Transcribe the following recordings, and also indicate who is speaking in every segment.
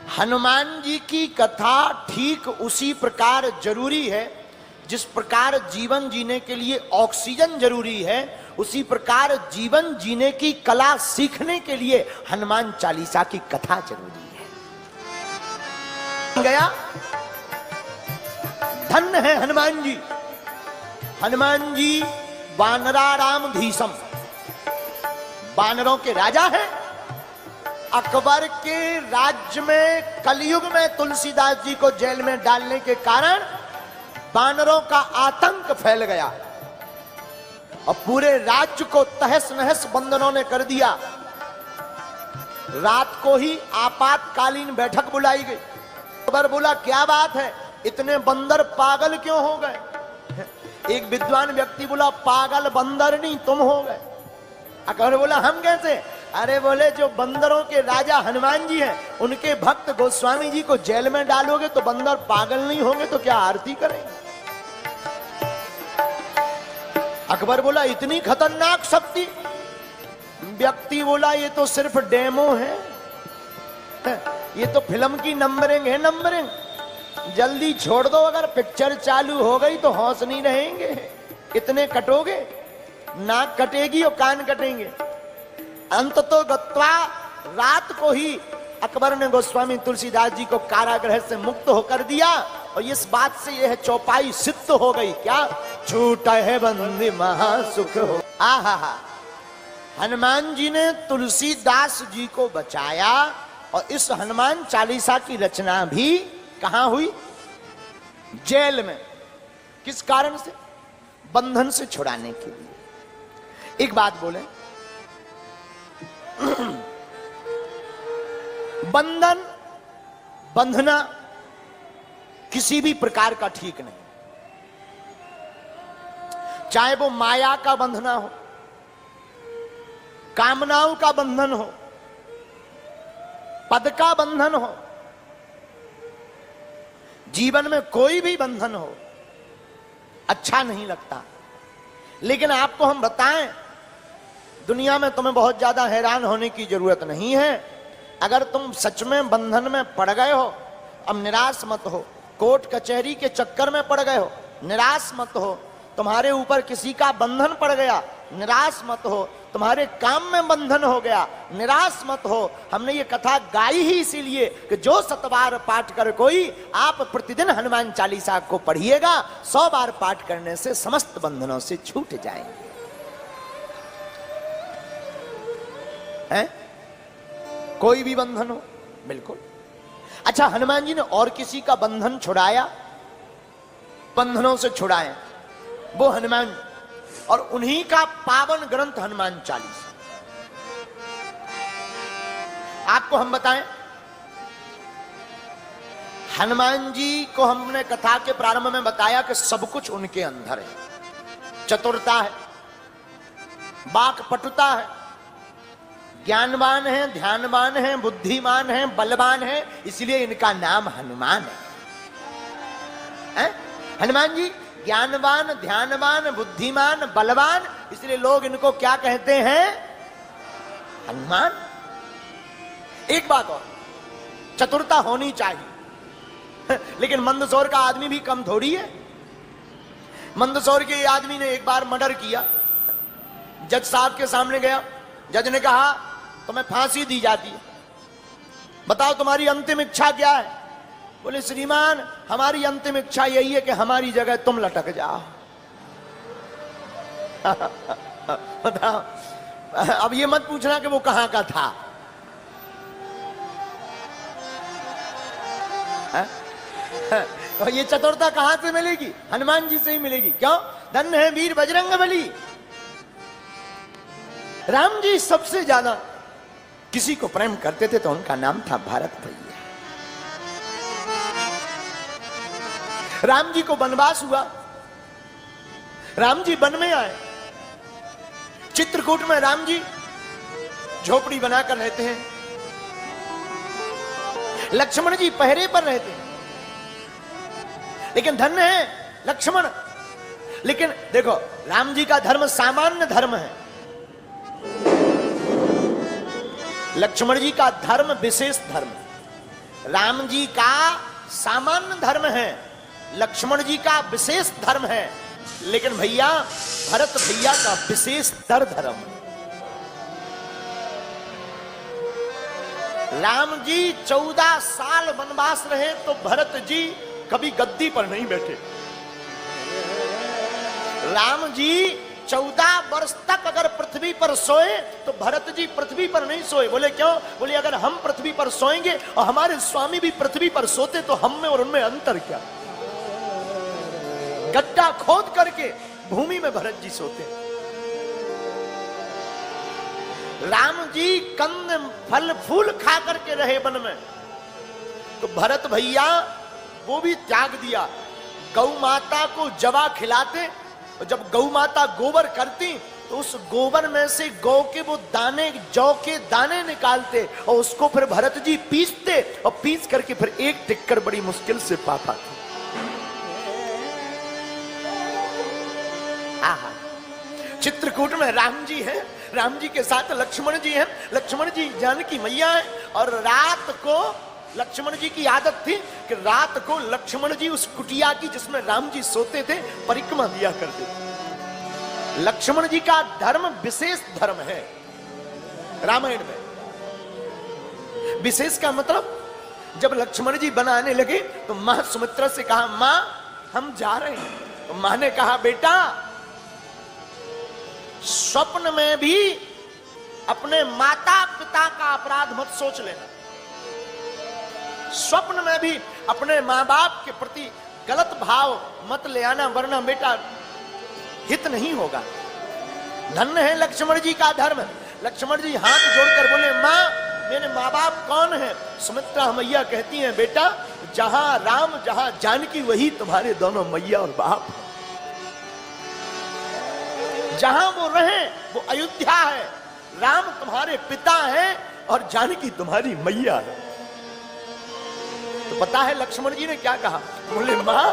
Speaker 1: हनुमान जी की कथा ठीक उसी प्रकार जरूरी है जिस प्रकार जीवन जीने के लिए ऑक्सीजन जरूरी है, उसी प्रकार जीवन जीने की कला सीखने के लिए हनुमान चालीसा की कथा जरूरी है। गया धन्य है हनुमान जी। हनुमान जी वानराराम धीसम, वानरों के राजा हैं। अकबर के राज्य में कलयुग में तुलसीदास जी को जेल में डालने के कारण वानरों का आतंक फैल गया और पूरे राज्य को तहस नहस बंदरों ने कर दिया। रात को ही आपातकालीन बैठक बुलाई गई। अकबर बोला क्या बात है, इतने बंदर पागल क्यों हो गए? एक विद्वान व्यक्ति बोला पागल बंदर नहीं तुम हो गए। अकबर बोला हम कैसे? अरे बोले जो बंदरों के राजा हनुमान जी हैं, उनके भक्त गोस्वामी जी को जेल में डालोगे तो बंदर पागल नहीं होंगे तो क्या आरती करेंगे? अकबर बोला इतनी खतरनाक शक्ति? व्यक्ति बोला ये तो सिर्फ डेमो है, ये तो फिल्म की नंबरिंग है, नंबरिंग। जल्दी छोड़ दो, अगर पिक्चर चालू हो गई तो होश नहीं रहेंगे। इतने कटोगे, नाक कटेगी और कान कटेंगे। अंततो गत्वा रात को ही अकबर ने गोस्वामी तुलसीदास जी को कारागृह से मुक्त होकर दिया और इस बात से यह चौपाई सिद्ध हो गई। क्या? छूटा है बंदी महासुख हो। आहा हा, हनुमान जी ने तुलसीदास जी को बचाया और इस हनुमान चालीसा की रचना भी कहां हुई? जेल में। किस कारण से? बंधन से छुड़ाने के लिए। एक बात बोले, बंधन बंधना किसी भी प्रकार का ठीक नहीं, चाहे वो माया का बंधना हो, कामनाओं का बंधन हो, पद का बंधन हो, जीवन में कोई भी बंधन हो, अच्छा नहीं लगता। लेकिन आपको हम बताएं, दुनिया में तुम्हें बहुत ज्यादा हैरान होने की जरूरत नहीं है। अगर तुम सच में बंधन में पड़ गए हो, अब निराश मत हो। कोर्ट कचहरी के चक्कर में पड़ गए हो, निराश मत हो। तुम्हारे ऊपर किसी का बंधन पड़ गया, निराश मत हो। तुम्हारे काम में बंधन हो गया, निराश मत हो। हमने ये कथा गाई ही इसीलिए कि जो 7 बार पाठ कर कोई, आप प्रतिदिन हनुमान चालीसा को पढ़िएगा, 100 बार पाठ करने से समस्त बंधनों से छूट जाएंगे। है? कोई भी बंधन हो, बिल्कुल। अच्छा, हनुमान जी ने और किसी का बंधन छुड़ाया? बंधनों से छुड़ाए वो हनुमान, और उन्हीं का पावन ग्रंथ हनुमान चालीसा। आपको हम बताएं, हनुमान जी को हमने कथा के प्रारंभ में बताया कि सब कुछ उनके अंदर है। चतुरता है, वाक्पटुता है, ज्ञानवान है, ध्यानवान है, बुद्धिमान है, बलवान है, इसलिए इनका नाम हनुमान है। हनुमान जी ज्ञानवान, ध्यानवान, बुद्धिमान, बलवान, इसलिए लोग इनको क्या कहते हैं? हनुमान। एक बात और, चतुरता होनी चाहिए, लेकिन मंदसौर का आदमी भी कम थोड़ी है। मंदसौर के आदमी ने एक बार मर्डर किया, जज साहब के सामने गया, जज ने कहा तुम्हें फांसी दी जाती है, बताओ तुम्हारी अंतिम इच्छा क्या है? बोले श्रीमान हमारी अंतिम इच्छा यही है कि हमारी जगह तुम लटक जाओ। बताओ, अब ये मत पूछना कि वो कहां का था। और ये चतुरता कहां से मिलेगी? हनुमान जी से ही मिलेगी। क्यों? धन्य है वीर बजरंगबली। राम जी सबसे ज्यादा किसी को प्रेम करते थे तो उनका नाम था भारत भैया। राम जी को वनवास हुआ, राम जी वन में आए। चित्रकूट में राम जी झोपड़ी बनाकर रहते हैं, लक्ष्मण जी पहरे पर रहते हैं। लेकिन धन्य है लक्ष्मण। लेकिन देखो, राम जी का धर्म सामान्य धर्म है, लक्ष्मण जी का धर्म विशेष धर्म। राम जी का सामान्य धर्म है, लक्ष्मण जी का विशेष धर्म है, लेकिन भैया भरत भैया का विशेष धर्म है। राम जी 14 साल वनवास रहे तो भरत जी कभी गद्दी पर नहीं बैठे। राम जी 14 वर्ष तक अगर पृथ्वी पर सोए तो भरत जी पृथ्वी पर नहीं सोए। बोले क्यों? बोले अगर हम पृथ्वी पर सोएंगे और हमारे स्वामी भी पृथ्वी पर सोते तो हम में और उनमें अंतर क्या? गड्ढा खोद करके भूमि में भरत जी सोते। राम जी कंद फल फूल खा करके रहे वन में, तो भरत भैया वो भी त्याग दिया। गौ माता को जवा खिलाते, और जब गौ माता गोबर करती तो उस गोबर में से गौ के वो दाने, जौ के दाने निकालते और उसको फिर भरत जी पीसते, और पीस करके फिर एक टिक्कर बड़ी मुश्किल से पा पाते। आहा, चित्रकूट में राम जी हैं, राम जी के साथ लक्ष्मण जी हैं, लक्ष्मण जी जानकी मैया है, और रात को लक्ष्मण जी की आदत थी कि रात को लक्ष्मण जी उस कुटिया की जिसमें राम जी सोते थे परिक्रमा दिया करते थे। लक्ष्मण जी का धर्म विशेष धर्म है रामायण में। विशेष का मतलब जब लक्ष्मण जी बनाने लगे तो मां सुमित्रा से कहा, मां हम जा रहे हैं। तो मां ने कहा, बेटा स्वप्न में भी अपने माता पिता का अपराध मत सोच लेना। स्वप्न में भी अपने मां बाप के प्रति गलत भाव मत ले आना, वरना बेटा हित नहीं होगा। धन्य है लक्ष्मण जी का धर्म। लक्ष्मण जी हाथ जोड़कर बोले, मां मेरे मां बाप कौन है? सुमित्रा मैया कहती हैं, बेटा जहां राम जहां जानकी वही तुम्हारे दोनों मैया और बाप। जहां वो रहे वो अयोध्या है, राम तुम्हारे पिता है और जानकी तुम्हारी मैया है। तो पता है लक्ष्मण जी ने क्या कहा? बोले, मां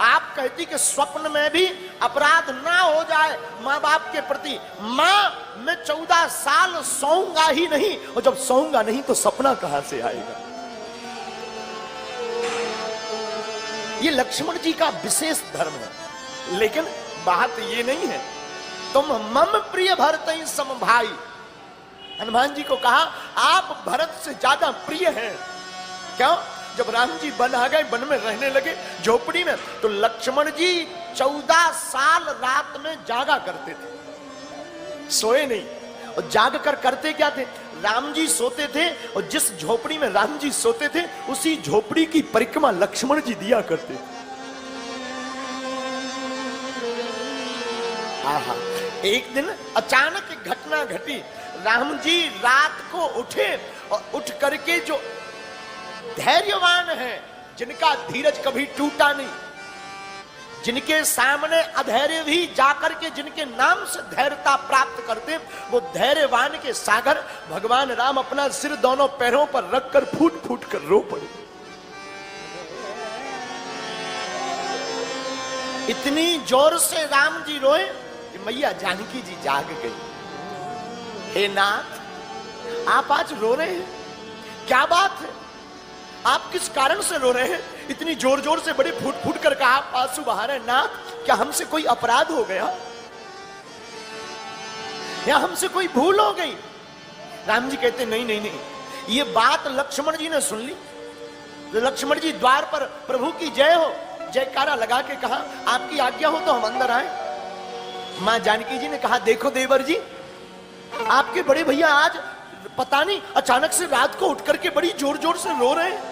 Speaker 1: आप कहती कि स्वप्न में भी अपराध ना हो जाए मां बाप के प्रति। मां मैं 14 साल सोऊंगा ही नहीं, और जब सोऊंगा नहीं तो सपना कहां से आएगा? ये लक्ष्मण जी का विशेष धर्म है। लेकिन बात ये नहीं है तुम मम प्रिय भरत सम भाई। हनुमान जी को कहा, आप भरत से ज्यादा प्रिय हैं। क्यों? जब राम जी वन आ गए, वन में रहने लगे झोपड़ी में, तो लक्ष्मण जी 14 साल रात में जागा करते थे, सोए नहीं। और जाग कर करते क्या थे? राम जी सोते थे और जिस झोपड़ी में राम जी सोते थे उसी झोपड़ी की परिक्रमा लक्ष्मण जी दिया करते थे। आहा, एक दिन अचानक एक घटना घटी। राम जी रात को उठे और उठ करके जो धैर्यवान है, जिनका धीरज कभी टूटा नहीं, जिनके सामने अधैर्य भी जाकर के जिनके नाम से धैर्यता प्राप्त करते, वो धैर्यवान के सागर भगवान राम अपना सिर दोनों पैरों पर रखकर फूट फूट कर रो पड़े। इतनी जोर से राम जी रोए कि मैया जानकी जी जाग गई। हे नाथ, आप आज रो रहे हैं, क्या बात है? आप किस कारण से रो रहे हैं? इतनी जोर जोर से बड़े फूट फूट कर कहा आप आंसू बहा रहे हैं। नाथ, क्या हमसे कोई अपराध हो गया या हमसे कोई भूल हो गई? राम जी कहते, नहीं नहीं नहीं। ये बात लक्ष्मण जी ने सुन ली। लक्ष्मण जी द्वार पर प्रभु की जय हो जयकारा लगा के कहा, आपकी आज्ञा हो तो हम अंदर आए। मां जानकी जी ने कहा, देखो देवर जी, आपके बड़े भैया आज पता नहीं अचानक से रात को उठ करके बड़ी जोर जोर से रो रहे हैं।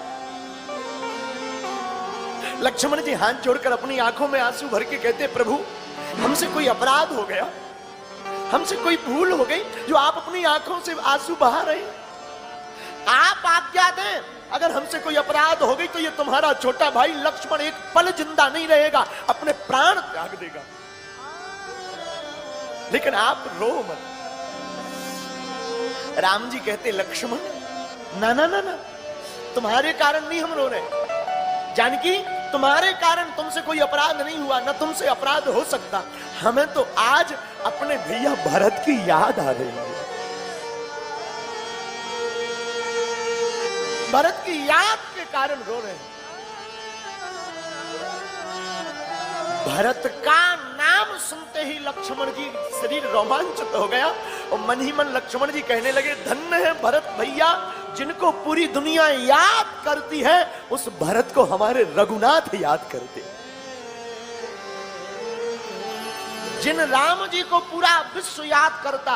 Speaker 1: लक्ष्मण जी हाथ जोड़कर अपनी आंखों में आंसू भर के कहते, प्रभु हमसे कोई अपराध हो गया, हमसे कोई भूल हो गई जो आप अपनी आंखों से आंसू बहा रहे हैं। आप आज्ञा दें, अगर हमसे कोई अपराध हो गई तो ये तुम्हारा छोटा भाई लक्ष्मण एक पल जिंदा नहीं रहेगा, अपने प्राण त्याग देगा। लेकिन आप रो मत। राम जी कहते, लक्ष्मण ना ना ना ना, तुम्हारे कारण नहीं हम रो रहे। जानकी, तुम्हारे कारण तुमसे कोई अपराध नहीं हुआ, ना तुमसे अपराध हो सकता। हमें तो आज अपने भैया भरत की याद आ रही है। भरत की याद के कारण रो रहे हैं। भरत का नाम सुनते ही लक्ष्मण जी शरीर रोमांचित हो गया और मन ही मन लक्ष्मण जी कहने लगे, धन्य है भरत भैया, जिनको पूरी दुनिया याद करती है उस भरत को हमारे रघुनाथ याद करते। जिन राम जी को पूरा विश्व याद करता